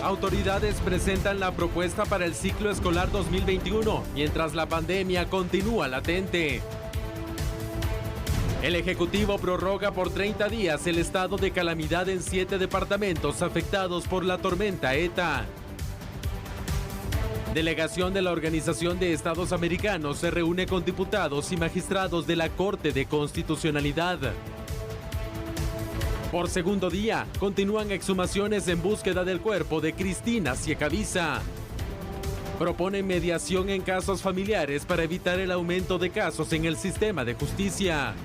Autoridades presentan la propuesta para el ciclo escolar 2021, mientras la pandemia continúa latente. El Ejecutivo prorroga por 30 días el estado de calamidad en 7 departamentos afectados por la tormenta ETA. Delegación de la Organización de Estados Americanos se reúne con diputados y magistrados de la Corte de Constitucionalidad. Por segundo día, continúan exhumaciones en búsqueda del cuerpo de Cristina Siecaviza. Proponen mediación en casos familiares para evitar el aumento de casos en el sistema de justicia.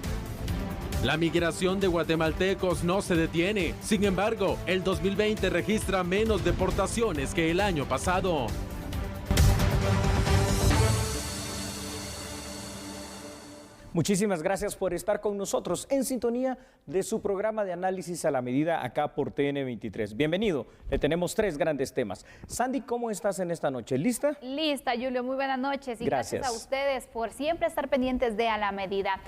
La migración de guatemaltecos no se detiene. Sin embargo, el 2020 registra menos deportaciones que el año pasado. Muchísimas gracias por estar con nosotros en sintonía de su programa de análisis a la medida acá por TN23. Bienvenido, le tenemos 3 grandes temas. Sandy, ¿cómo estás en esta noche? ¿Lista? Lista, Julio, muy buenas noches y gracias a ustedes por siempre estar pendientes de A la Medida.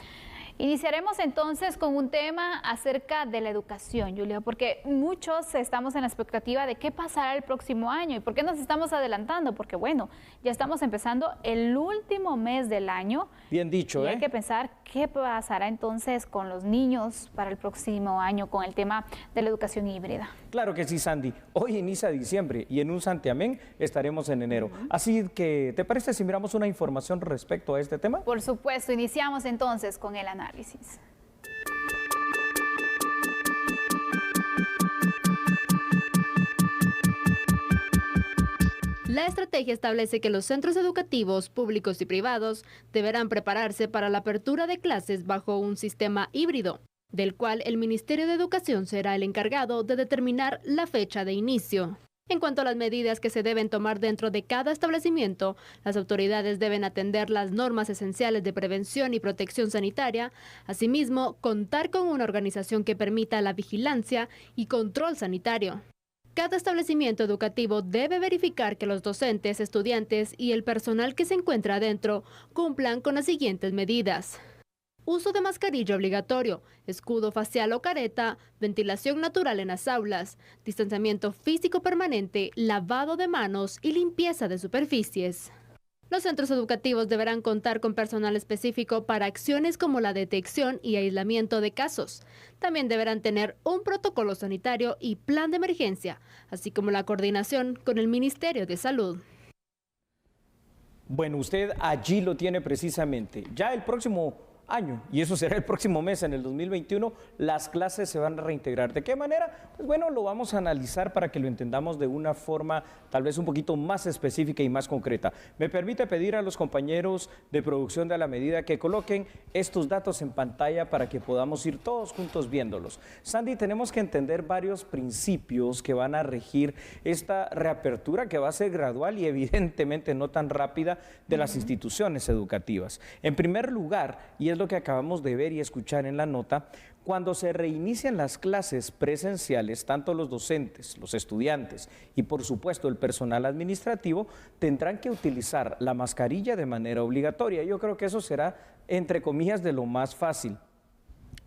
Iniciaremos entonces con un tema acerca de la educación, Julio, porque muchos estamos en la expectativa de qué pasará el próximo año. ¿Y por qué nos estamos adelantando? Porque bueno, ya estamos empezando el último mes del año. Bien dicho, y hay que pensar qué pasará entonces con los niños para el próximo año con el tema de la educación híbrida. Claro que sí, Sandy. Hoy inicia diciembre y en un santiamén estaremos en enero. Así que, ¿te parece si miramos una información respecto a este tema? Por supuesto, iniciamos entonces con el análisis. La estrategia establece que los centros educativos públicos y privados deberán prepararse para la apertura de clases bajo un sistema híbrido, del cual el Ministerio de Educación será el encargado de determinar la fecha de inicio. En cuanto a las medidas que se deben tomar dentro de cada establecimiento, las autoridades deben atender las normas esenciales de prevención y protección sanitaria, asimismo, contar con una organización que permita la vigilancia y control sanitario. Cada establecimiento educativo debe verificar que los docentes, estudiantes y el personal que se encuentra adentro cumplan con las siguientes medidas: uso de mascarilla obligatorio, escudo facial o careta, ventilación natural en las aulas, distanciamiento físico permanente, lavado de manos y limpieza de superficies. Los centros educativos deberán contar con personal específico para acciones como la detección y aislamiento de casos. También deberán tener un protocolo sanitario y plan de emergencia, así como la coordinación con el Ministerio de Salud. Bueno, usted allí lo tiene precisamente. Ya el próximo año, y eso será el próximo mes, en el 2021, las clases se van a reintegrar. ¿De qué manera? Pues bueno, lo vamos a analizar para que lo entendamos de una forma tal vez un poquito más específica y más concreta. Me permite pedir a los compañeros de producción de A la Medida que coloquen estos datos en pantalla para que podamos ir todos juntos viéndolos. Sandy, tenemos que entender varios principios que van a regir esta reapertura que va a ser gradual y evidentemente no tan rápida de las instituciones educativas. En primer lugar, y es lo que acabamos de ver y escuchar en la nota, cuando se reinician las clases presenciales, tanto los docentes, los estudiantes y por supuesto el personal administrativo tendrán que utilizar la mascarilla de manera obligatoria. Yo creo que eso será, entre comillas, de lo más fácil.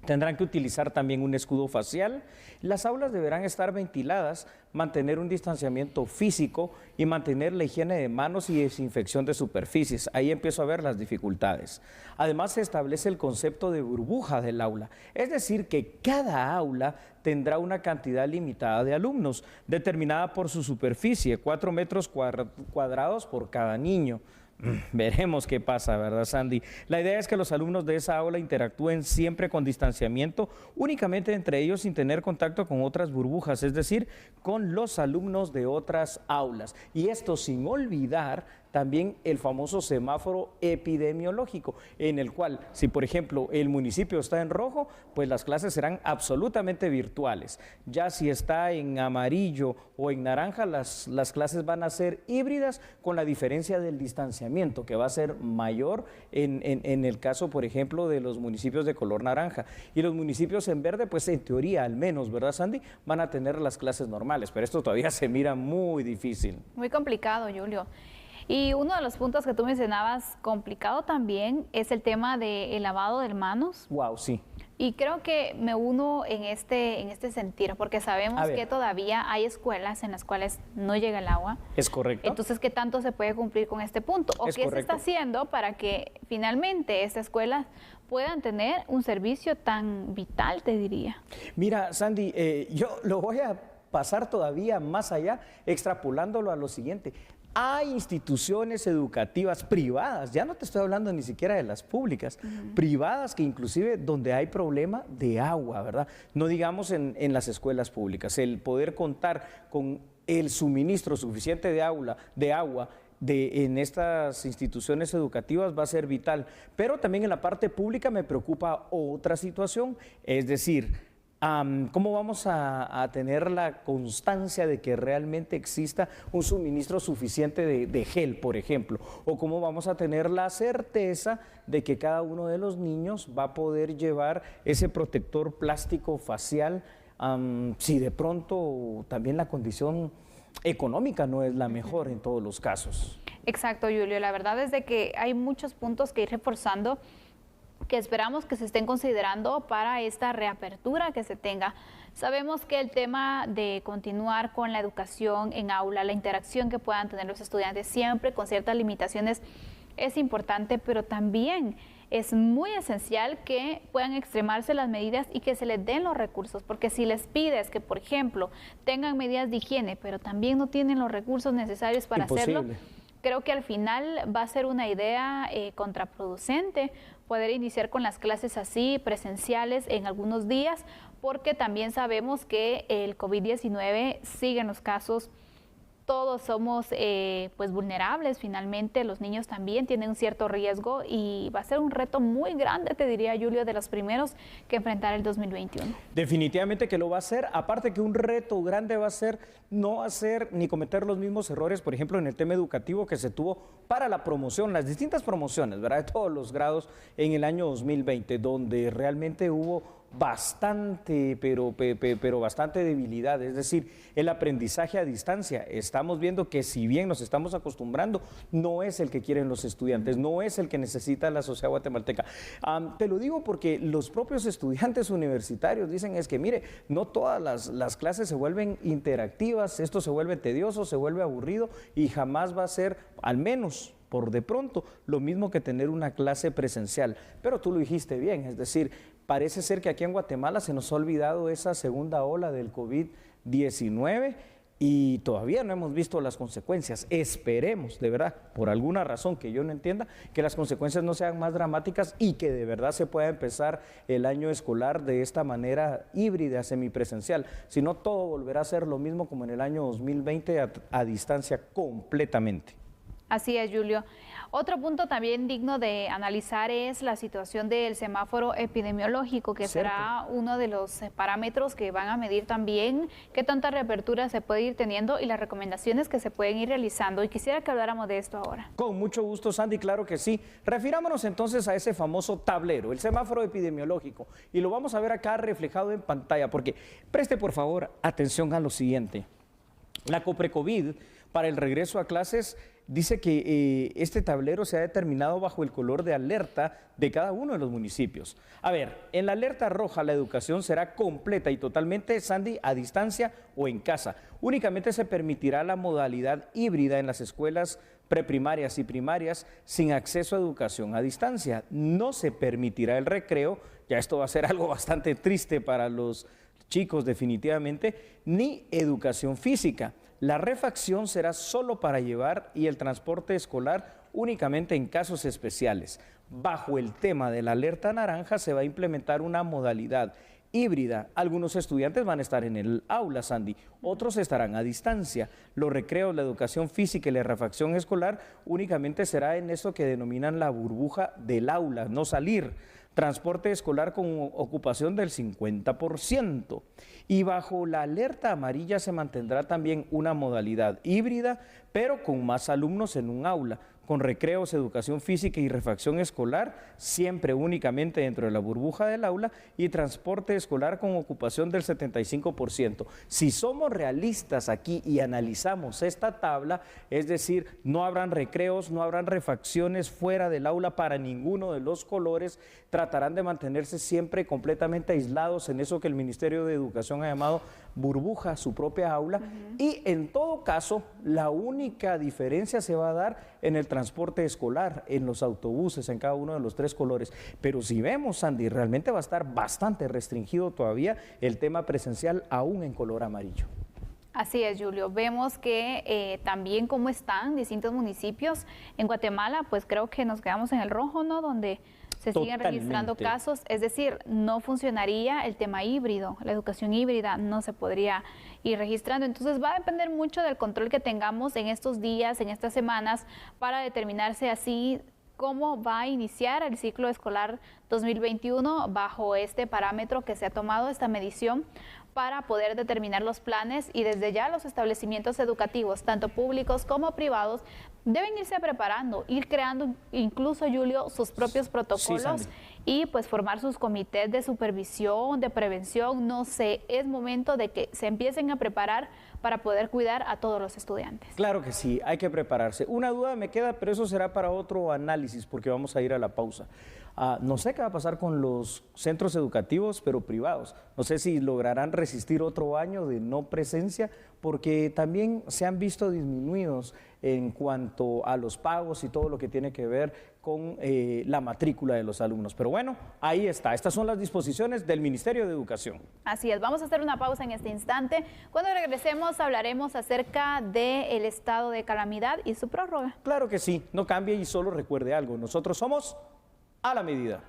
Tendrán que utilizar también un escudo facial. Las aulas deberán estar ventiladas, mantener un distanciamiento físico y mantener la higiene de manos y desinfección de superficies. Ahí empiezo a ver las dificultades. Además, se establece el concepto de burbuja del aula. Es decir, que cada aula tendrá una cantidad limitada de alumnos, determinada por su superficie, 4 metros cuadrados por cada niño. Veremos qué pasa, ¿verdad, Sandy? La idea es que los alumnos de esa aula interactúen siempre con distanciamiento, únicamente entre ellos sin tener contacto con otras burbujas, es decir, con los alumnos de otras aulas. Y esto sin olvidar también el famoso semáforo epidemiológico, en el cual, si por ejemplo el municipio está en rojo, pues las clases serán absolutamente virtuales. Ya si está en amarillo o en naranja, las clases van a ser híbridas, con la diferencia del distanciamiento, que va a ser mayor en el caso, por ejemplo, de los municipios de color naranja. Y los municipios en verde, pues en teoría al menos, ¿verdad, Sandy?, van a tener las clases normales, pero esto todavía se mira muy difícil. Muy complicado, Julio. Y uno de los puntos que tú mencionabas complicado también es el tema del lavado de manos. Wow, sí. Y creo que me uno en este sentir, porque sabemos que todavía hay escuelas en las cuales no llega el agua. Es correcto. Entonces, ¿qué tanto se puede cumplir con este punto? ¿O qué se está haciendo para que finalmente estas escuelas puedan tener un servicio tan vital, te diría? Mira, Sandy, yo lo voy a pasar todavía más allá, extrapolándolo a lo siguiente. Hay instituciones educativas privadas, ya no te estoy hablando ni siquiera de las públicas, privadas que inclusive donde hay problema de agua, ¿verdad? No digamos en las escuelas públicas, el poder contar con el suministro suficiente de agua en estas instituciones educativas va a ser vital. Pero también en la parte pública me preocupa otra situación, es decir, ¿cómo vamos a tener la constancia de que realmente exista un suministro suficiente de gel, por ejemplo? ¿O cómo vamos a tener la certeza de que cada uno de los niños va a poder llevar ese protector plástico facial si de pronto también la condición económica no es la mejor en todos los casos? Exacto, Julio. La verdad es de que hay muchos puntos que ir reforzando, que esperamos que se estén considerando para esta reapertura que se tenga. Sabemos que el tema de continuar con la educación en aula, la interacción que puedan tener los estudiantes siempre con ciertas limitaciones es importante, pero también es muy esencial que puedan extremarse las medidas y que se les den los recursos, porque si les pides que, por ejemplo, tengan medidas de higiene, pero también no tienen los recursos necesarios para hacerlo, creo que al final va a ser una idea contraproducente poder iniciar con las clases así, presenciales en algunos días, porque también sabemos que el COVID-19 sigue en los casos. Todos somos pues vulnerables, finalmente los niños también tienen un cierto riesgo y va a ser un reto muy grande, te diría, Julio, de los primeros que enfrentar el 2021. Definitivamente que lo va a ser, aparte que un reto grande va a ser no hacer ni cometer los mismos errores, por ejemplo, en el tema educativo que se tuvo para la promoción, las distintas promociones, ¿verdad?, de todos los grados en el año 2020, donde realmente hubo bastante, pero bastante debilidad, es decir, el aprendizaje a distancia. Estamos viendo que si bien nos estamos acostumbrando, no es el que quieren los estudiantes, no es el que necesita la sociedad guatemalteca. Te lo digo porque los propios estudiantes universitarios dicen es que, mire, no todas las clases se vuelven interactivas, esto se vuelve tedioso, se vuelve aburrido y jamás va a ser, al menos por de pronto, lo mismo que tener una clase presencial. Pero tú lo dijiste bien, es decir, parece ser que aquí en Guatemala se nos ha olvidado esa segunda ola del COVID-19 y todavía no hemos visto las consecuencias. Esperemos, de verdad, por alguna razón que yo no entienda, que las consecuencias no sean más dramáticas y que de verdad se pueda empezar el año escolar de esta manera híbrida, semipresencial. Si no, todo volverá a ser lo mismo como en el año 2020 a distancia completamente. Así es, Julio. Otro punto también digno de analizar es la situación del semáforo epidemiológico, que será uno de los parámetros que van a medir también qué tanta reapertura se puede ir teniendo y las recomendaciones que se pueden ir realizando. Y quisiera que habláramos de esto ahora. Con mucho gusto, Sandy, claro que sí. Refirámonos entonces a ese famoso tablero, el semáforo epidemiológico, y lo vamos a ver acá reflejado en pantalla, porque preste por favor atención a lo siguiente. La Coprecovid, para el regreso a clases, dice que este tablero se ha determinado bajo el color de alerta de cada uno de los municipios. A ver, en la alerta roja la educación será completa y totalmente, Sandy, a distancia o en casa. Únicamente se permitirá la modalidad híbrida en las escuelas preprimarias y primarias sin acceso a educación a distancia. No se permitirá el recreo, ya esto va a ser algo bastante triste para los chicos definitivamente, ni educación física. La refacción será solo para llevar y el transporte escolar únicamente en casos especiales. Bajo el tema de la alerta naranja se va a implementar una modalidad híbrida. Algunos estudiantes van a estar en el aula, Sandy, otros estarán a distancia. Los recreos, la educación física y la refacción escolar únicamente será en eso que denominan la burbuja del aula, no salir. Transporte escolar con ocupación del 50%. Y bajo la alerta amarilla se mantendrá también una modalidad híbrida, pero con más alumnos en un aula. con recreos, educación física y refacción escolar, siempre únicamente dentro de la burbuja del aula, y transporte escolar con ocupación del 75%. Si somos realistas aquí y analizamos esta tabla, es decir, no habrán recreos, no habrán refacciones fuera del aula para ninguno de los colores, tratarán de mantenerse siempre completamente aislados en eso que el Ministerio de Educación ha llamado burbuja, su propia aula, y en todo caso, la única diferencia se va a dar en el transporte escolar, en los autobuses, en cada uno de los 3 colores. Pero si vemos, Sandy, realmente va a estar bastante restringido todavía el tema presencial, aún en color amarillo. Así es, Julio. Vemos que también cómo están distintos municipios en Guatemala, pues creo que nos quedamos en el rojo, ¿no? Donde se siguen registrando casos, es decir, no funcionaría el tema híbrido, la educación híbrida no se podría ir registrando. Entonces va a depender mucho del control que tengamos en estos días, en estas semanas, para determinarse así cómo va a iniciar el ciclo escolar 2021 bajo este parámetro que se ha tomado, esta medición, para poder determinar los planes, y desde ya los establecimientos educativos, tanto públicos como privados, deben irse preparando, ir creando incluso, Julio, sus propios protocolos, sí, y pues formar sus comités de supervisión, de prevención, no sé, es momento de que se empiecen a preparar para poder cuidar a todos los estudiantes. Claro que sí, hay que prepararse. Una duda me queda, pero eso será para otro análisis porque vamos a ir a la pausa. No sé qué va a pasar con los centros educativos, pero privados. No sé si lograrán resistir otro año de no presencia, porque también se han visto disminuidos en cuanto a los pagos y todo lo que tiene que ver con la matrícula de los alumnos. Pero bueno, ahí está. Estas son las disposiciones del Ministerio de Educación. Así es. Vamos a hacer una pausa en este instante. Cuando regresemos hablaremos acerca del estado de calamidad y su prórroga. Claro que sí. No cambie y solo recuerde algo. Nosotros somos A la Medida.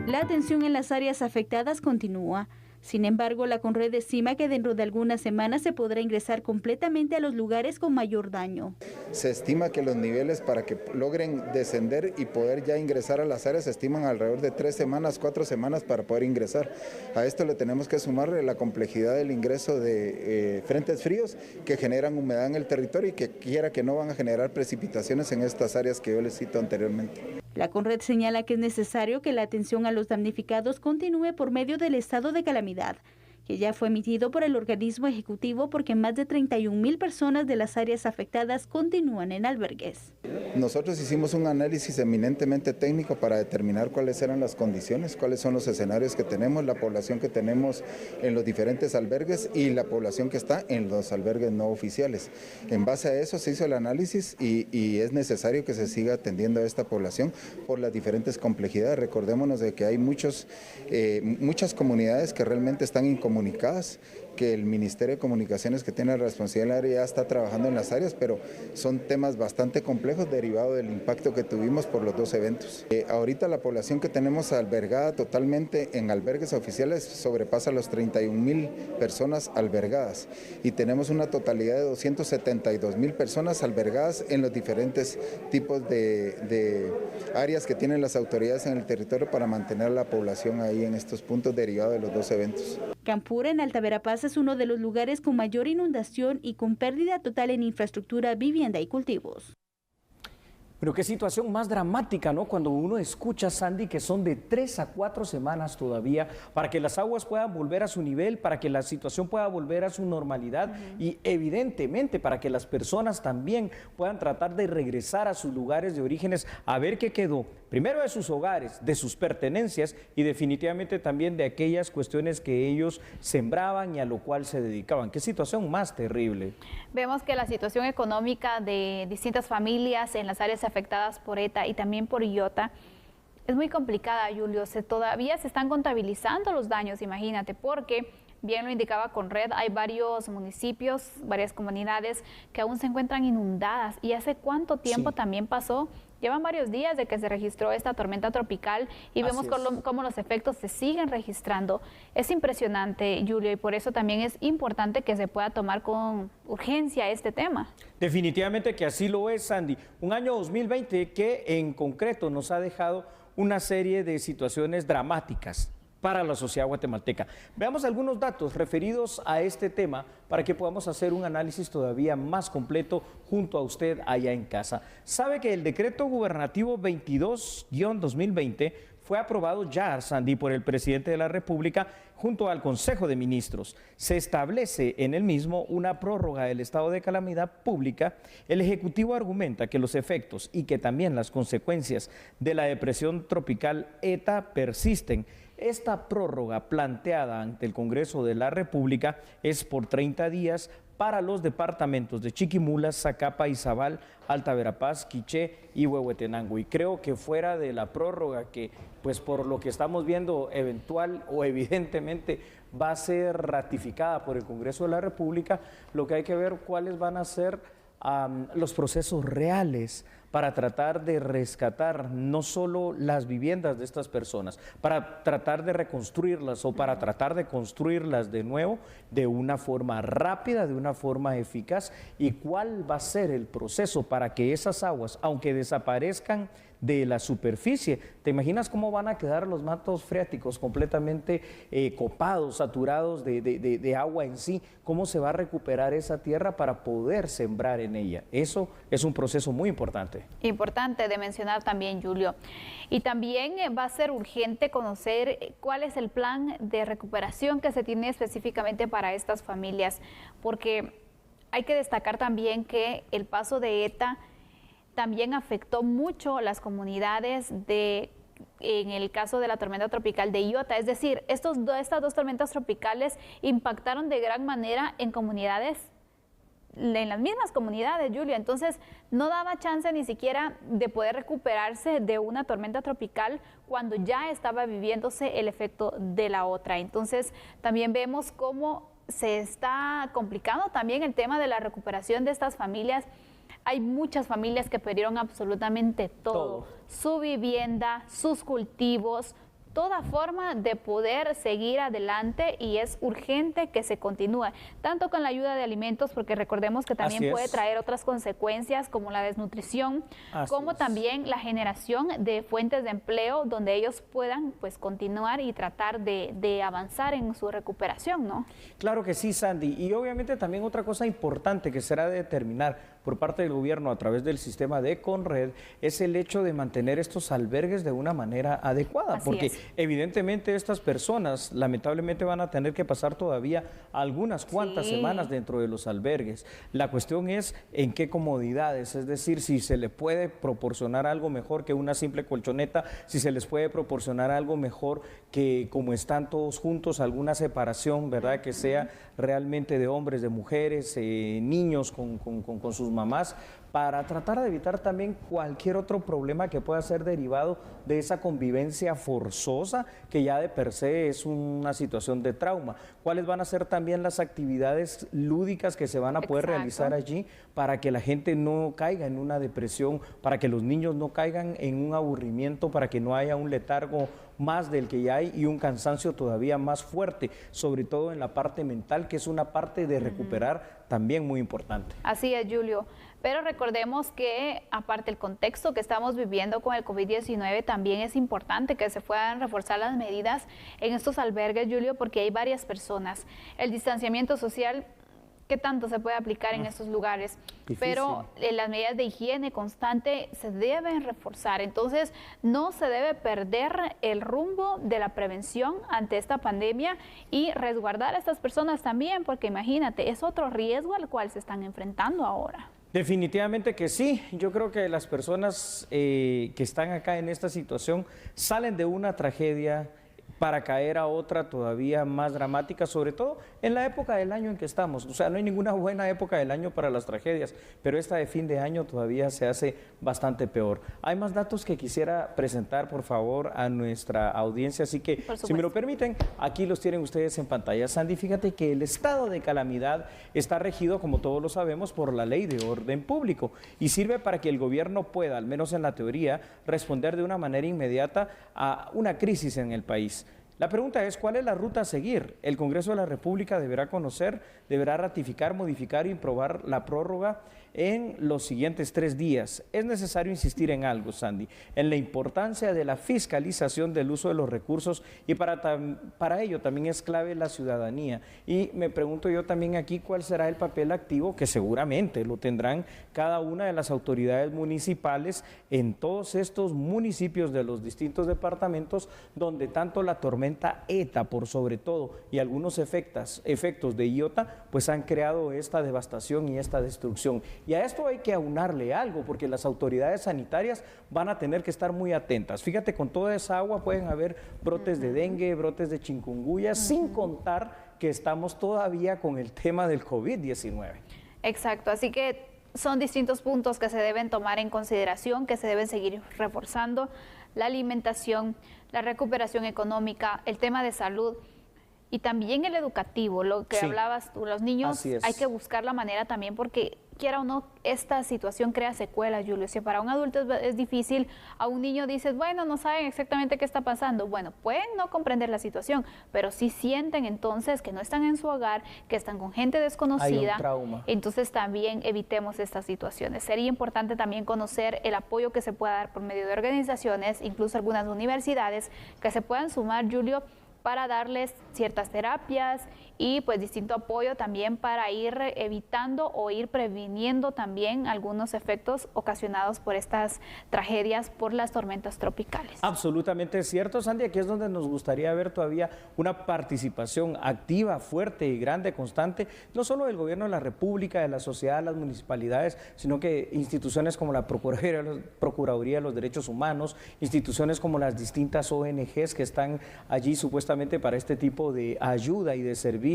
La atención en las áreas afectadas continúa. Sin embargo, la Conred estima que dentro de algunas semanas se podrá ingresar completamente a los lugares con mayor daño. Se estima que los niveles para que logren descender y poder ya ingresar a las áreas se estiman alrededor de 3 semanas, 4 semanas para poder ingresar. A esto le tenemos que sumar la complejidad del ingreso de frentes fríos que generan humedad en el territorio y que quiera que no van a generar precipitaciones en estas áreas que yo les cito anteriormente. La Conred señala que es necesario que la atención a los damnificados continúe por medio del estado de calamidad, que ya fue emitido por el organismo ejecutivo porque más de 31,000 personas de las áreas afectadas continúan en albergues. Nosotros hicimos un análisis eminentemente técnico para determinar cuáles eran las condiciones, cuáles son los escenarios que tenemos, la población que tenemos en los diferentes albergues y la población que está en los albergues no oficiales. En base a eso se hizo el análisis y es necesario que se siga atendiendo a esta población por las diferentes complejidades. Recordémonos de que hay muchas comunidades que realmente están incomunicadas, que el Ministerio de Comunicaciones, que tiene la responsabilidad ya está trabajando en las áreas, pero son temas bastante complejos derivados del impacto que tuvimos por los 2 eventos. Ahorita la población que tenemos albergada totalmente en albergues oficiales sobrepasa los 31,000 personas albergadas y tenemos una totalidad de 272,000 personas albergadas en los diferentes tipos de áreas que tienen las autoridades en el territorio para mantener a la población ahí en estos puntos derivados de los 2 eventos. Campura, en Alta Verapaz, es uno de los lugares con mayor inundación y con pérdida total en infraestructura, vivienda y cultivos. Pero qué situación más dramática, ¿no? Cuando uno escucha, Sandy, que son de 3 a 4 semanas todavía para que las aguas puedan volver a su nivel, para que la situación pueda volver a su normalidad y evidentemente para que las personas también puedan tratar de regresar a sus lugares de orígenes a ver qué quedó, primero de sus hogares, de sus pertenencias y definitivamente también de aquellas cuestiones que ellos sembraban y a lo cual se dedicaban. Qué situación más terrible. Vemos que la situación económica de distintas familias en las áreas afectadas por ETA y también por Iota es muy complicada, Julio. Todavía se están contabilizando los daños, imagínate, porque bien lo indicaba Conred, hay varios municipios, varias comunidades que aún se encuentran inundadas. ¿Y hace cuánto tiempo también pasó Llevan varios días de que se registró esta tormenta tropical y vemos cómo los efectos se siguen registrando. Es impresionante, Julio, y por eso también es importante que se pueda tomar con urgencia este tema. Definitivamente que así lo es, Sandy. Un año 2020 que en concreto nos ha dejado una serie de situaciones dramáticas para la sociedad guatemalteca. Veamos algunos datos referidos a este tema para que podamos hacer un análisis todavía más completo junto a usted allá en casa. Sabe que el decreto gubernativo 22-2020 fue aprobado ya, Sandy, por el presidente de la República junto al Consejo de Ministros. Se establece en el mismo una prórroga del estado de calamidad pública. El Ejecutivo argumenta que los efectos y que también las consecuencias de la depresión tropical ETA persisten. Esta prórroga planteada ante el Congreso de la República es por 30 días para los departamentos de Chiquimula, Zacapa, Izabal, Alta Verapaz, Quiché y Huehuetenango. Y creo que fuera de la prórroga que, pues por lo que estamos viendo, eventual o evidentemente va a ser ratificada por el Congreso de la República, lo que hay que ver cuáles van a ser los procesos reales para tratar de rescatar no solo las viviendas de estas personas, para tratar de reconstruirlas o para tratar de construirlas de nuevo de una forma rápida, de una forma eficaz, y cuál va a ser el proceso para que esas aguas, aunque desaparezcan de la superficie, ¿te imaginas cómo van a quedar los mantos freáticos completamente copados, saturados de agua en sí? ¿Cómo se va a recuperar esa tierra para poder sembrar en ella? Eso es un proceso muy importante. Importante de mencionar también, Julio. Y también va a ser urgente conocer cuál es el plan de recuperación que se tiene específicamente para estas familias, porque hay que destacar también que el paso de ETA también afectó mucho las comunidades en el caso de la tormenta tropical de Iota. Es decir, estas dos tormentas tropicales impactaron de gran manera en las mismas comunidades, Julia. Entonces, no daba chance ni siquiera de poder recuperarse de una tormenta tropical cuando ya estaba viviéndose el efecto de la otra. Entonces, también vemos cómo se está complicando también el tema de la recuperación de estas familias. Hay muchas familias que perdieron absolutamente todo, su vivienda, sus cultivos, toda forma de poder seguir adelante, y es urgente que se continúe, tanto con la ayuda de alimentos, porque recordemos que también puede traer otras consecuencias como la desnutrición, como también la generación de fuentes de empleo donde ellos puedan pues continuar y tratar de avanzar en su recuperación, ¿no? Claro que sí, Sandy, y obviamente también otra cosa importante que será de determinar por parte del gobierno a través del sistema de Conred es el hecho de mantener estos albergues de una manera adecuada, porque evidentemente estas personas lamentablemente van a tener que pasar todavía algunas cuantas semanas dentro de los albergues. La cuestión es en qué comodidades, es decir, si se le puede proporcionar algo mejor que una simple colchoneta, si se les puede proporcionar algo mejor que, como están todos juntos, alguna separación, ¿verdad?, que sea realmente de hombres, de mujeres, niños con sus mamás, para tratar de evitar también cualquier otro problema que pueda ser derivado de esa convivencia forzosa que ya de per se es una situación de trauma. ¿Cuáles van a ser también las actividades lúdicas que se van a poder realizar allí para que la gente no caiga en una depresión, para que los niños no caigan en un aburrimiento, para que no haya un letargo más del que ya hay y un cansancio todavía más fuerte, sobre todo en la parte mental, que es una parte de recuperar también muy importante? Así es, Julio. Pero recordemos que, aparte del contexto que estamos viviendo con el COVID-19, también es importante que se puedan reforzar las medidas en estos albergues, Julio, porque hay varias personas. El distanciamiento social, ¿qué tanto se puede aplicar en estos lugares? Difícil. Pero las medidas de higiene constante se deben reforzar. Entonces, no se debe perder el rumbo de la prevención ante esta pandemia y resguardar a estas personas también, porque imagínate, es otro riesgo al cual se están enfrentando ahora. Definitivamente que sí. Yo creo que las personas que están acá en esta situación salen de una tragedia para caer a otra todavía más dramática, sobre todo en la época del año en que estamos. O sea, no hay ninguna buena época del año para las tragedias, pero esta de fin de año todavía se hace bastante peor. Hay más datos que quisiera presentar, por favor, a nuestra audiencia, así que, si me lo permiten, aquí los tienen ustedes en pantalla. Sandy, fíjate que el estado de calamidad está regido, como todos lo sabemos, por la Ley de Orden Público y sirve para que el gobierno pueda, al menos en la teoría, responder de una manera inmediata a una crisis en el país. La pregunta es, ¿cuál es la ruta a seguir? El Congreso de la República deberá conocer, deberá ratificar, modificar y aprobar la prórroga en los siguientes 3 días. Es necesario insistir en algo, Sandy, en la importancia de la fiscalización del uso de los recursos y para ello también es clave la ciudadanía. Y me pregunto yo también aquí cuál será el papel activo, que seguramente lo tendrán cada una de las autoridades municipales en todos estos municipios de los distintos departamentos donde tanto la tormenta ETA, por sobre todo, y algunos efectos de Iota, pues han creado esta devastación y esta destrucción. Y a esto hay que aunarle algo, porque las autoridades sanitarias van a tener que estar muy atentas. Fíjate, con toda esa agua pueden haber brotes de dengue, brotes de chikungunya, sin contar que estamos todavía con el tema del COVID-19. Exacto, así que son distintos puntos que se deben tomar en consideración, que se deben seguir reforzando: la alimentación, la recuperación económica, el tema de salud y también el educativo, lo que hablabas tú, los niños hay que buscar la manera también, porque quiera o no, esta situación crea secuelas, Julio. Si para un adulto es difícil, a un niño dices, bueno, no saben exactamente qué está pasando. Bueno, pueden no comprender la situación, pero sí sienten entonces que no están en su hogar, que están con gente desconocida. Hay un trauma. Entonces también evitemos estas situaciones. Sería importante también conocer el apoyo que se pueda dar por medio de organizaciones, incluso algunas universidades, que se puedan sumar, Julio, para darles ciertas terapias y pues distinto apoyo también para ir evitando o ir previniendo también algunos efectos ocasionados por estas tragedias por las tormentas tropicales. Absolutamente cierto, Sandy. Aquí es donde nos gustaría ver todavía una participación activa, fuerte y grande, constante, no solo del gobierno de la República, de la sociedad, las municipalidades, sino que instituciones como la Procuraduría de los Derechos Humanos, instituciones como las distintas ONGs que están allí supuestamente para este tipo de ayuda y de servicio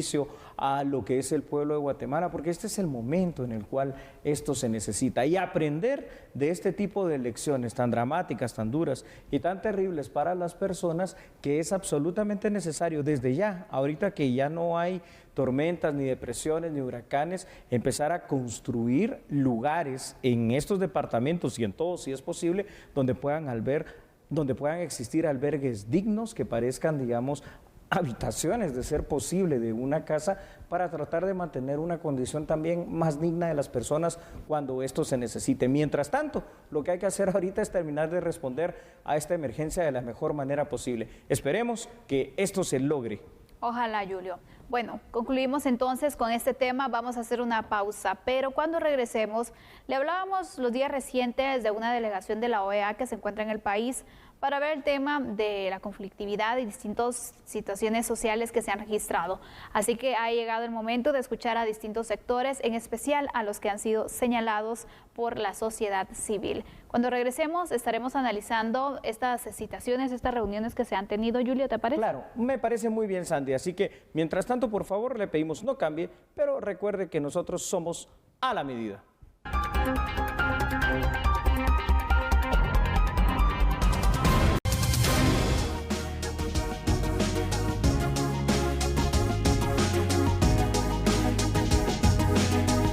a lo que es el pueblo de Guatemala, porque este es el momento en el cual esto se necesita. Y aprender de este tipo de lecciones tan dramáticas, tan duras y tan terribles para las personas, que es absolutamente necesario desde ya, ahorita que ya no hay tormentas, ni depresiones, ni huracanes, empezar a construir lugares en estos departamentos y en todos, si es posible, donde puedan existir albergues dignos que parezcan, digamos, habitaciones, de ser posible, de una casa, para tratar de mantener una condición también más digna de las personas cuando esto se necesite. Mientras tanto, lo que hay que hacer ahorita es terminar de responder a esta emergencia de la mejor manera posible. Esperemos que esto se logre. Ojalá, Julio. Bueno, concluimos entonces con este tema, vamos a hacer una pausa, pero cuando regresemos, le hablábamos los días recientes de una delegación de la OEA que se encuentra en el país para ver el tema de la conflictividad y distintas situaciones sociales que se han registrado. Así que ha llegado el momento de escuchar a distintos sectores, en especial a los que han sido señalados por la sociedad civil. Cuando regresemos estaremos analizando estas citaciones, estas reuniones que se han tenido. Julio, ¿te parece? Claro, me parece muy bien, Sandy. Así que, mientras tanto, por favor, le pedimos no cambie, pero recuerde que nosotros somos a la medida.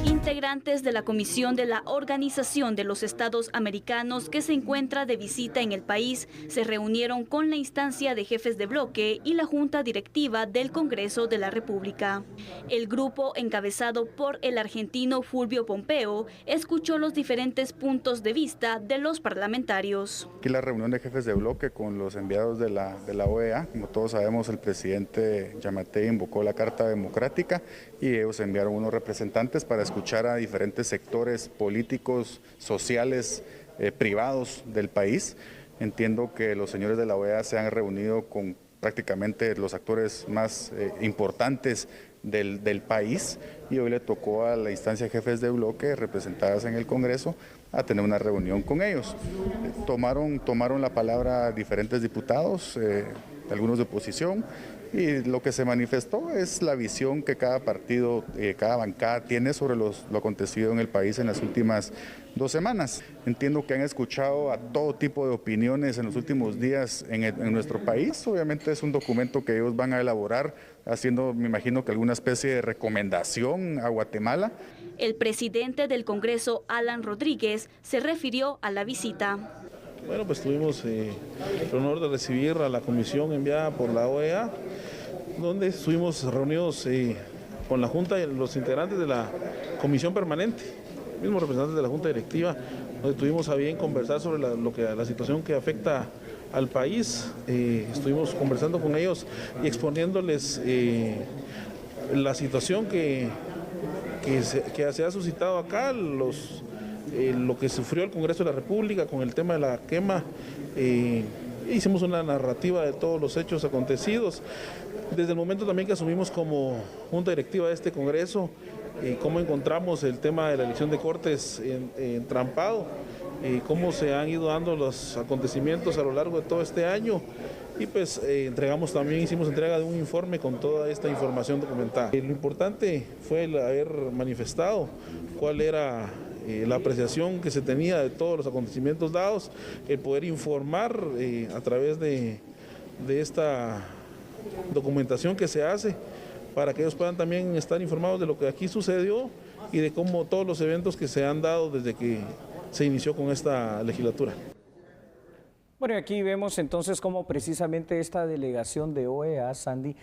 Integrantes de la Comisión de la Organización de los Estados Americanos, que se encuentra de visita en el país, se reunieron con la instancia de jefes de bloque y la Junta Directiva del Congreso de la República. El grupo, encabezado por el argentino Fulvio Pompeo, escuchó los diferentes puntos de vista de los parlamentarios. Aquí la reunión de jefes de bloque con los enviados de la OEA. Como todos sabemos, el presidente Giammattei invocó la Carta Democrática y ellos enviaron unos representantes para escuchar a diferentes sectores políticos, sociales, privados del país. Entiendo que los señores de la OEA se han reunido con prácticamente los actores más importantes del país y hoy le tocó a la instancia de jefes de bloque representadas en el Congreso a tener una reunión con ellos. Tomaron la palabra diferentes diputados, algunos de oposición, y lo que se manifestó es la visión que cada partido, cada bancada tiene sobre lo acontecido en el país en las últimas 2 semanas. Entiendo que han escuchado a todo tipo de opiniones en los últimos días en nuestro país. Obviamente es un documento que ellos van a elaborar haciendo, me imagino, que alguna especie de recomendación a Guatemala. El presidente del Congreso, Alan Rodríguez, se refirió a la visita. Bueno, pues tuvimos el honor de recibir a la comisión enviada por la OEA, donde estuvimos reunidos con la Junta y los integrantes de la comisión permanente, mismos representantes de la Junta Directiva, donde tuvimos a bien conversar sobre la situación que afecta al país. Estuvimos conversando con ellos y exponiéndoles la situación que se ha suscitado acá, lo que sufrió el Congreso de la República con el tema de la quema. Hicimos una narrativa de todos los hechos acontecidos. Desde el momento también que asumimos como Junta Directiva de este Congreso, cómo encontramos el tema de la elección de Cortes entrampado, cómo se han ido dando los acontecimientos a lo largo de todo este año. Y pues hicimos entrega de un informe con toda esta información documentada. Lo importante fue el haber manifestado cuál era la apreciación que se tenía de todos los acontecimientos dados, el poder informar a través de esta documentación que se hace para que ellos puedan también estar informados de lo que aquí sucedió y de cómo todos los eventos que se han dado desde que se inició con esta legislatura. Bueno, y aquí vemos entonces cómo precisamente esta delegación de OEA, Sandy,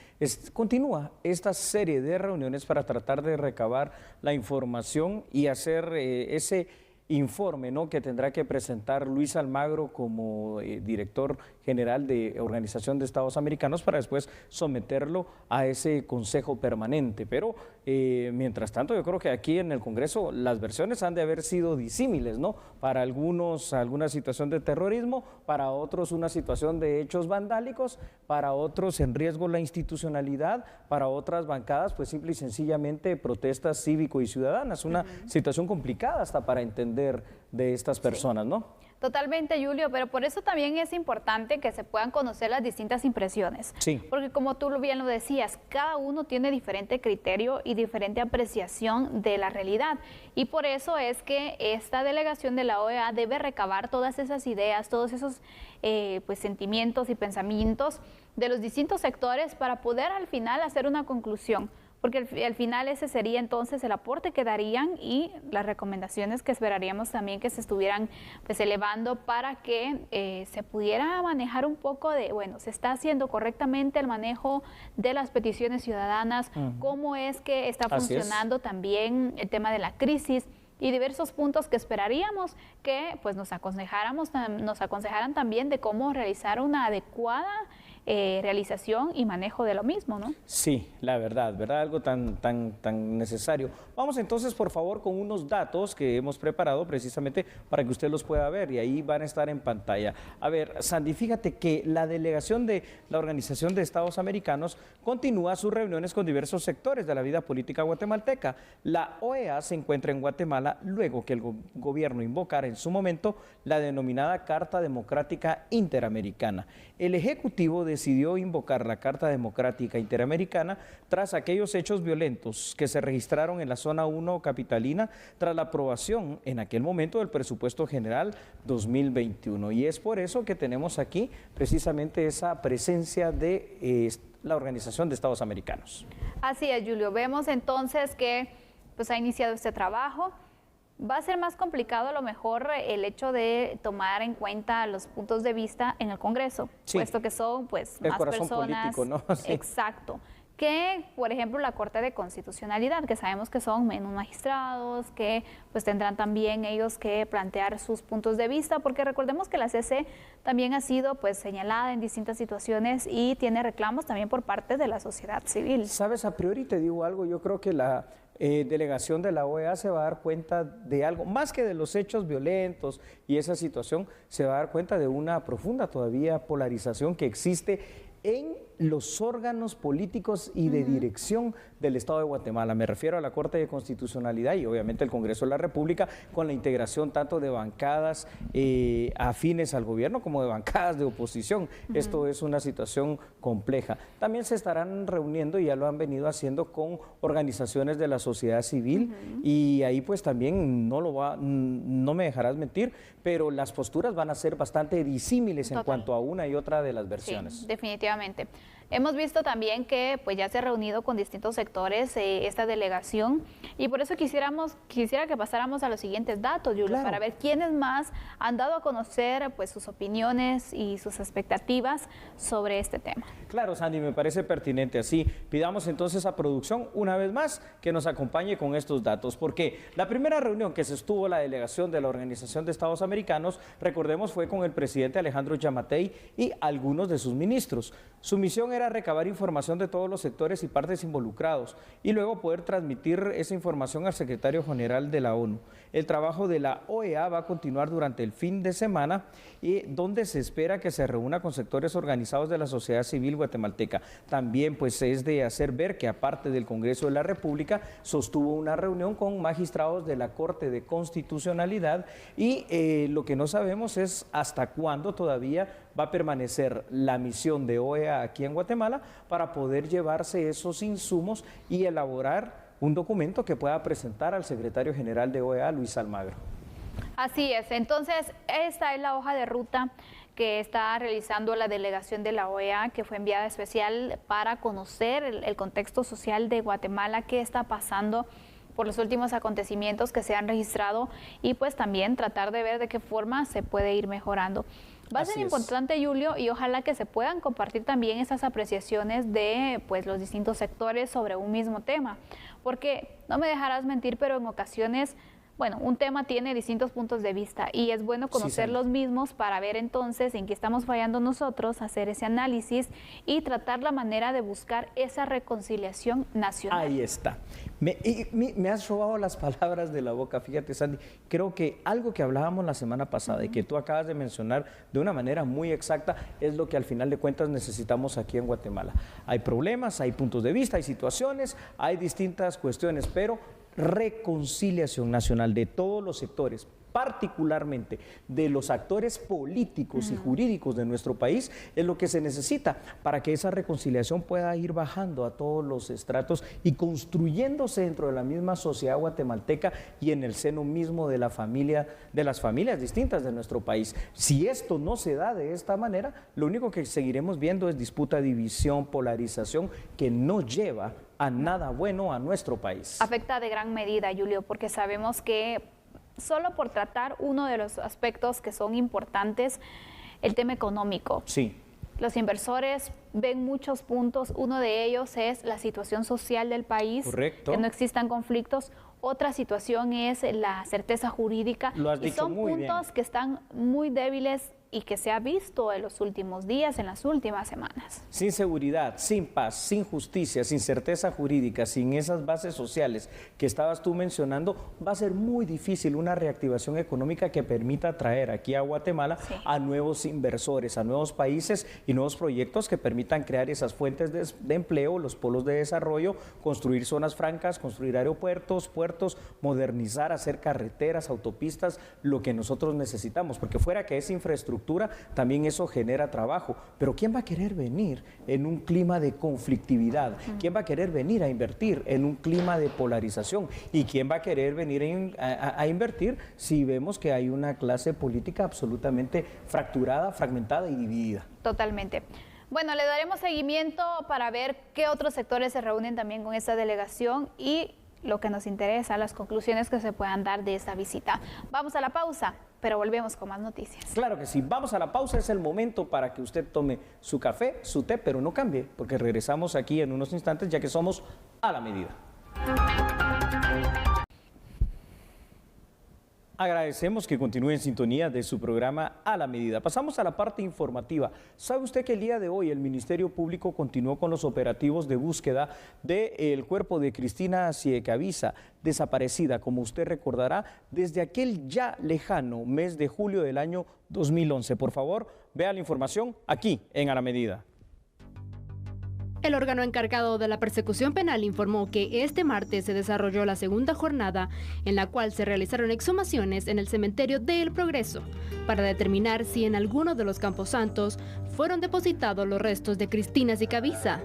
continúa esta serie de reuniones para tratar de recabar la información y hacer ese informe, ¿no?, que tendrá que presentar Luis Almagro como director general de Organización de Estados Americanos para después someterlo a ese consejo permanente. Pero mientras tanto yo creo que aquí en el Congreso las versiones han de haber sido disímiles, ¿no? Para algunos alguna situación de terrorismo, para otros una situación de hechos vandálicos, para otros en riesgo la institucionalidad, para otras bancadas pues simple y sencillamente protestas cívico y ciudadanas, una situación complicada hasta para entender de estas personas, ¿no? Totalmente, Julio, pero por eso también es importante que se puedan conocer las distintas impresiones. Sí. Porque como tú bien lo decías, cada uno tiene diferente criterio y diferente apreciación de la realidad. Y por eso es que esta delegación de la OEA debe recabar todas esas ideas, todos esos pues, sentimientos y pensamientos de los distintos sectores para poder al final hacer una conclusión. Porque al final ese sería entonces el aporte que darían y las recomendaciones que esperaríamos también que se estuvieran pues elevando para que se pudiera manejar un poco de, bueno, se está haciendo correctamente el manejo de las peticiones ciudadanas, cómo es que está funcionando también el tema de la crisis y diversos puntos que esperaríamos que pues nos aconsejaran también de cómo realizar una adecuada realización y manejo de lo mismo, ¿no? Sí, la verdad, algo tan necesario. Vamos entonces, por favor, con unos datos que hemos preparado precisamente para que usted los pueda ver y ahí van a estar en pantalla. A ver, Sandy, fíjate que la delegación de la Organización de Estados Americanos continúa sus reuniones con diversos sectores de la vida política guatemalteca. La OEA se encuentra en Guatemala luego que el gobierno invocara en su momento la denominada Carta Democrática Interamericana. El Ejecutivo decidió invocar la Carta Democrática Interamericana tras aquellos hechos violentos que se registraron en la Zona 1 capitalina tras la aprobación en aquel momento del Presupuesto General 2021. Y es por eso que tenemos aquí precisamente esa presencia de la Organización de Estados Americanos. Así es, Julio. Vemos entonces que pues, ha iniciado este trabajo. Va a ser más complicado a lo mejor el hecho de tomar en cuenta los puntos de vista en el Congreso, sí, puesto que son pues el más personas, político, ¿no? Sí. Exacto, que por ejemplo la Corte de Constitucionalidad, que sabemos que son menos magistrados, que pues tendrán también ellos que plantear sus puntos de vista, porque recordemos que la CC también ha sido pues señalada en distintas situaciones y tiene reclamos también por parte de la sociedad civil. Sabes, a priori te digo algo, yo creo que la delegación de la OEA se va a dar cuenta de algo, más que de los hechos violentos y esa situación, se va a dar cuenta de una profunda todavía polarización que existe en los órganos políticos y de dirección del Estado de Guatemala. Me refiero a la Corte de Constitucionalidad y obviamente el Congreso de la República, con la integración tanto de bancadas afines al gobierno como de bancadas de oposición. Esto es una situación compleja. También se estarán reuniendo, y ya lo han venido haciendo, con organizaciones de la sociedad civil y ahí pues también no me dejarás mentir, pero las posturas van a ser bastante disímiles en cuanto a una y otra de las versiones. Sí, definitivamente. Hemos visto también que pues ya se ha reunido con distintos sectores esta delegación y por eso quisiera que pasáramos a los siguientes datos, Julio, para ver quiénes más han dado a conocer pues sus opiniones y sus expectativas sobre este tema. Claro, Sandy, me parece pertinente así. Pidamos entonces a producción una vez más que nos acompañe con estos datos, porque la primera reunión que se estuvo la delegación de la Organización de Estados Americanos, recordemos, fue con el presidente Alejandro Yamatei y algunos de sus ministros. Su misión era recabar información de todos los sectores y partes involucrados y luego poder transmitir esa información al secretario general de la ONU. El trabajo de la OEA va a continuar durante el fin de semana y donde se espera que se reúna con sectores organizados de la sociedad civil guatemalteca. También pues es de hacer ver que aparte del Congreso de la República sostuvo una reunión con magistrados de la Corte de Constitucionalidad y lo que no sabemos es hasta cuándo todavía va a permanecer la misión de OEA aquí en Guatemala para poder llevarse esos insumos y elaborar un documento que pueda presentar al secretario general de OEA, Luis Almagro. Así es, entonces esta es la hoja de ruta que está realizando la delegación de la OEA, que fue enviada especial para conocer el contexto social de Guatemala, qué está pasando por los últimos acontecimientos que se han registrado y pues también tratar de ver de qué forma se puede ir mejorando. Va a ser importante, Julio, y ojalá que se puedan compartir también esas apreciaciones de pues los distintos sectores sobre un mismo tema, porque no me dejarás mentir, pero en ocasiones, bueno, un tema tiene distintos puntos de vista y es bueno conocer los mismos para ver entonces en qué estamos fallando nosotros, hacer ese análisis y tratar la manera de buscar esa reconciliación nacional. Ahí está. Me has robado las palabras de la boca, fíjate, Sandy. Creo que algo que hablábamos la semana pasada y que tú acabas de mencionar de una manera muy exacta es lo que al final de cuentas necesitamos aquí en Guatemala. Hay problemas, hay puntos de vista, hay situaciones, hay distintas cuestiones, pero reconciliación nacional de todos los sectores, particularmente de los actores políticos y jurídicos de nuestro país, es lo que se necesita para que esa reconciliación pueda ir bajando a todos los estratos y construyéndose dentro de la misma sociedad guatemalteca y en el seno mismo de la familia, de las familias distintas de nuestro país. Si esto no se da de esta manera, lo único que seguiremos viendo es disputa, división, polarización, que no lleva a nada bueno a nuestro país. Afecta de gran medida, Julio, porque sabemos que solo por tratar uno de los aspectos que son importantes, el tema económico. Sí. Los inversores ven muchos puntos, uno de ellos es la situación social del país, correcto, que no existan conflictos. Otra situación es la certeza jurídica. Lo has dicho y son muy puntos bien, que están muy débiles y que se ha visto en los últimos días, en las últimas semanas. Sin seguridad, sin paz, sin justicia, sin certeza jurídica, sin esas bases sociales que estabas tú mencionando, va a ser muy difícil una reactivación económica que permita atraer aquí a Guatemala a nuevos inversores, a nuevos países y nuevos proyectos que permitan crear esas fuentes de empleo, los polos de desarrollo, construir zonas francas, construir aeropuertos, puertos, modernizar, hacer carreteras, autopistas, lo que nosotros necesitamos, porque fuera que es infraestructura, también eso genera trabajo. Pero ¿quién va a querer venir en un clima de conflictividad? ¿Quién va a querer venir a invertir en un clima de polarización? ¿Y quién va a querer venir a invertir si vemos que hay una clase política absolutamente fracturada, fragmentada y dividida? Totalmente. Bueno, le daremos seguimiento para ver qué otros sectores se reúnen también con esta delegación y lo que nos interesa, las conclusiones que se puedan dar de esta visita. Vamos a la pausa, pero volvemos con más noticias. Claro que sí, vamos a la pausa, es el momento para que usted tome su café, su té, pero no cambie, porque regresamos aquí en unos instantes, ya que somos a la medida. Agradecemos que continúe en sintonía de su programa A la Medida. Pasamos a la parte informativa. ¿Sabe usted que el día de hoy el Ministerio Público continuó con los operativos de búsqueda del cuerpo de Cristina Siecaviza, desaparecida, como usted recordará, desde aquel ya lejano mes de julio del año 2011? Por favor, vea la información aquí en A la Medida. El órgano encargado de la persecución penal informó que este martes se desarrolló la segunda jornada en la cual se realizaron exhumaciones en el cementerio de El Progreso para determinar si en alguno de los camposantos fueron depositados los restos de Cristina Sicavisa.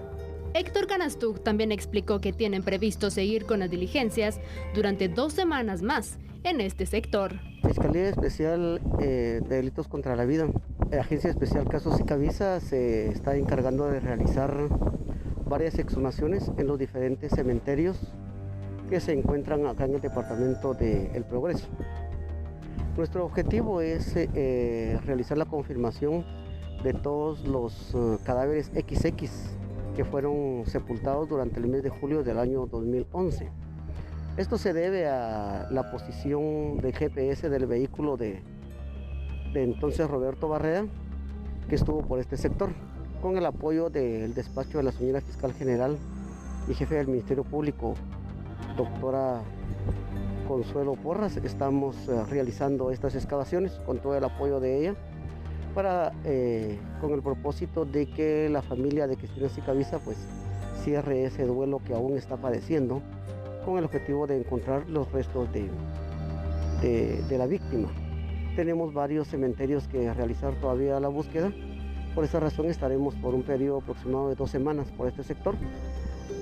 Héctor Canastug también explicó que tienen previsto seguir con las diligencias durante 2 semanas más en este sector. Fiscalía Especial de Delitos contra la Vida, Agencia Especial Casos Sicavisa se está encargando de realizar varias exhumaciones en los diferentes cementerios que se encuentran acá en el departamento de El Progreso. Nuestro objetivo es realizar la confirmación de todos los cadáveres XX que fueron sepultados durante el mes de julio del año 2011. Esto se debe a la posición de GPS del vehículo de entonces Roberto Barreda, que estuvo por este sector. Con el apoyo del despacho de la señora Fiscal General y jefe del Ministerio Público, doctora Consuelo Porras, estamos realizando estas excavaciones con todo el apoyo de ella, con el propósito de que la familia de Cristina Sicavisa pues cierre ese duelo que aún está padeciendo, con el objetivo de encontrar los restos de la víctima. Tenemos varios cementerios que realizar todavía la búsqueda. Por esa razón estaremos por un periodo aproximado de 2 semanas por este sector.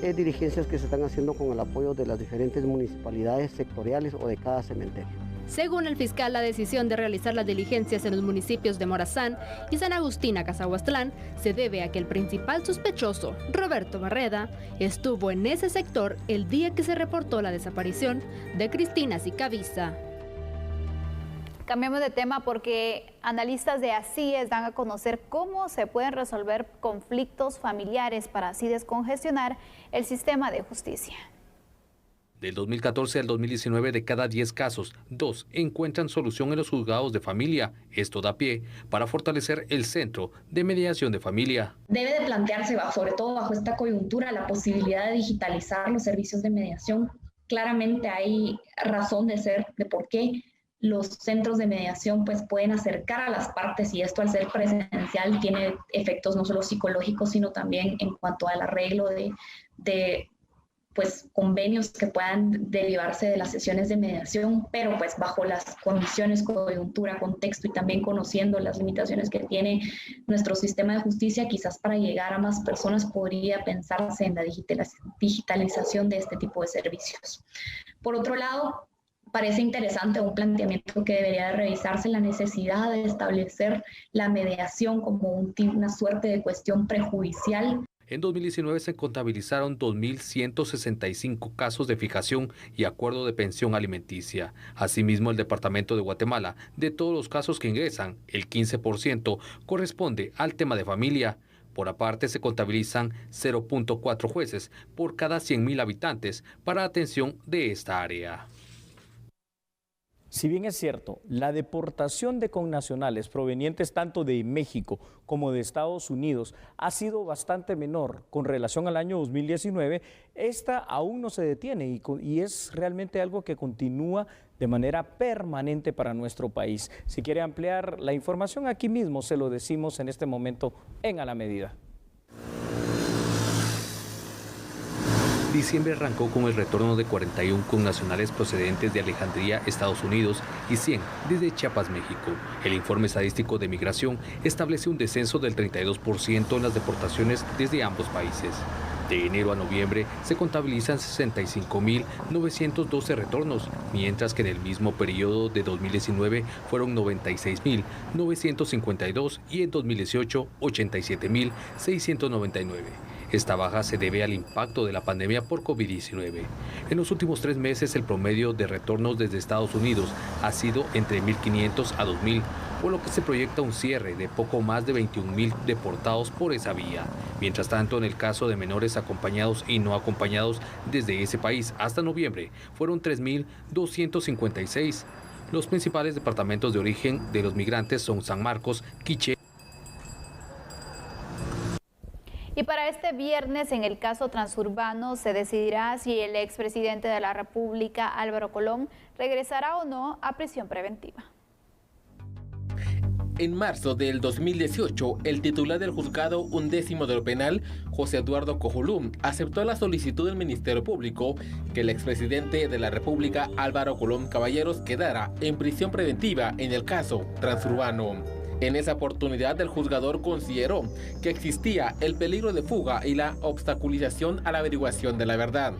Diligencias que se están haciendo con el apoyo de las diferentes municipalidades sectoriales o de cada cementerio. Según el fiscal, la decisión de realizar las diligencias en los municipios de Morazán y San Agustín Cazahuastlán se debe a que el principal sospechoso, Roberto Barreda, estuvo en ese sector el día que se reportó la desaparición de Cristina Sicavisa. Cambiamos de tema porque analistas de ACIES dan a conocer cómo se pueden resolver conflictos familiares para así descongestionar el sistema de justicia. Del 2014 al 2019, de cada 10 casos, 2 encuentran solución en los juzgados de familia. Esto da pie para fortalecer el Centro de Mediación de Familia. Debe de plantearse, sobre todo bajo esta coyuntura, la posibilidad de digitalizar los servicios de mediación. Claramente hay razón de ser de por qué los centros de mediación pues pueden acercar a las partes, y esto al ser presencial tiene efectos no solo psicológicos, sino también en cuanto al arreglo de pues convenios que puedan derivarse de las sesiones de mediación, pero pues bajo las condiciones, coyuntura, contexto y también conociendo las limitaciones que tiene nuestro sistema de justicia, quizás para llegar a más personas podría pensarse en la digitalización de este tipo de servicios. Por otro lado, parece interesante un planteamiento que debería de revisarse, la necesidad de establecer la mediación como una suerte de cuestión prejudicial. En 2019 se contabilizaron 2.165 casos de fijación y acuerdo de pensión alimenticia. Asimismo, el Departamento de Guatemala, de todos los casos que ingresan, el 15% corresponde al tema de familia. Por aparte, se contabilizan 0.4 jueces por cada 100.000 habitantes para atención de esta área. Si bien es cierto, la deportación de connacionales provenientes tanto de México como de Estados Unidos ha sido bastante menor con relación al año 2019, esta aún no se detiene y es realmente algo que continúa de manera permanente para nuestro país. Si quiere ampliar la información, aquí mismo se lo decimos en este momento en A la Medida. Diciembre arrancó con el retorno de 41 connacionales procedentes de Alejandría, Estados Unidos, y 100 desde Chiapas, México. El informe estadístico de migración establece un descenso del 32% en las deportaciones desde ambos países. De enero a noviembre se contabilizan 65.912 retornos, mientras que en el mismo periodo de 2019 fueron 96.952 y en 2018 87.699. Esta baja se debe al impacto de la pandemia por COVID-19. En los últimos 3 meses, el promedio de retornos desde Estados Unidos ha sido entre 1.500 a 2.000, por lo que se proyecta un cierre de poco más de 21.000 deportados por esa vía. Mientras tanto, en el caso de menores acompañados y no acompañados desde ese país hasta noviembre, fueron 3.256. Los principales departamentos de origen de los migrantes son San Marcos, Quiché. Y para este viernes, en el caso transurbano, se decidirá si el expresidente de la República, Álvaro Colón, regresará o no a prisión preventiva. En marzo del 2018, el titular del juzgado 11º de lo penal, José Eduardo Cojulum, aceptó la solicitud del Ministerio Público que el expresidente de la República, Álvaro Colón Caballeros, quedara en prisión preventiva en el caso Transurbano. En esa oportunidad, el juzgador consideró que existía el peligro de fuga y la obstaculización a la averiguación de la verdad.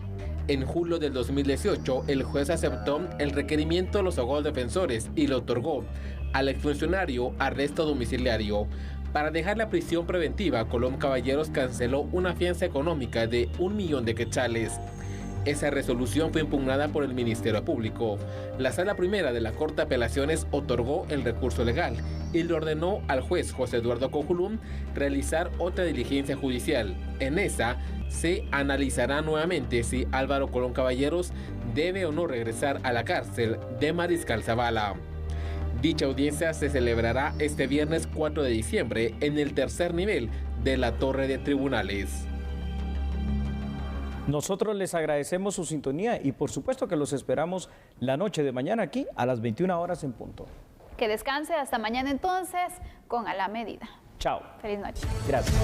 En julio del 2018, el juez aceptó el requerimiento de los abogados defensores y le otorgó al exfuncionario arresto domiciliario. Para dejar la prisión preventiva, Colón Caballeros canceló una fianza económica de 1 millón de quetzales. Esa resolución fue impugnada por el Ministerio Público. La Sala Primera de la Corte de Apelaciones otorgó el recurso legal y le ordenó al juez José Eduardo Cojulum realizar otra diligencia judicial. En esa se analizará nuevamente si Álvaro Colón Caballeros debe o no regresar a la cárcel de Mariscal Zavala. Dicha audiencia se celebrará este viernes 4 de diciembre en el tercer nivel de la Torre de Tribunales. Nosotros les agradecemos su sintonía y por supuesto que los esperamos la noche de mañana aquí a las 21 horas en punto. Que descanse hasta mañana entonces con A la Medida. Chao. Feliz noche. Gracias.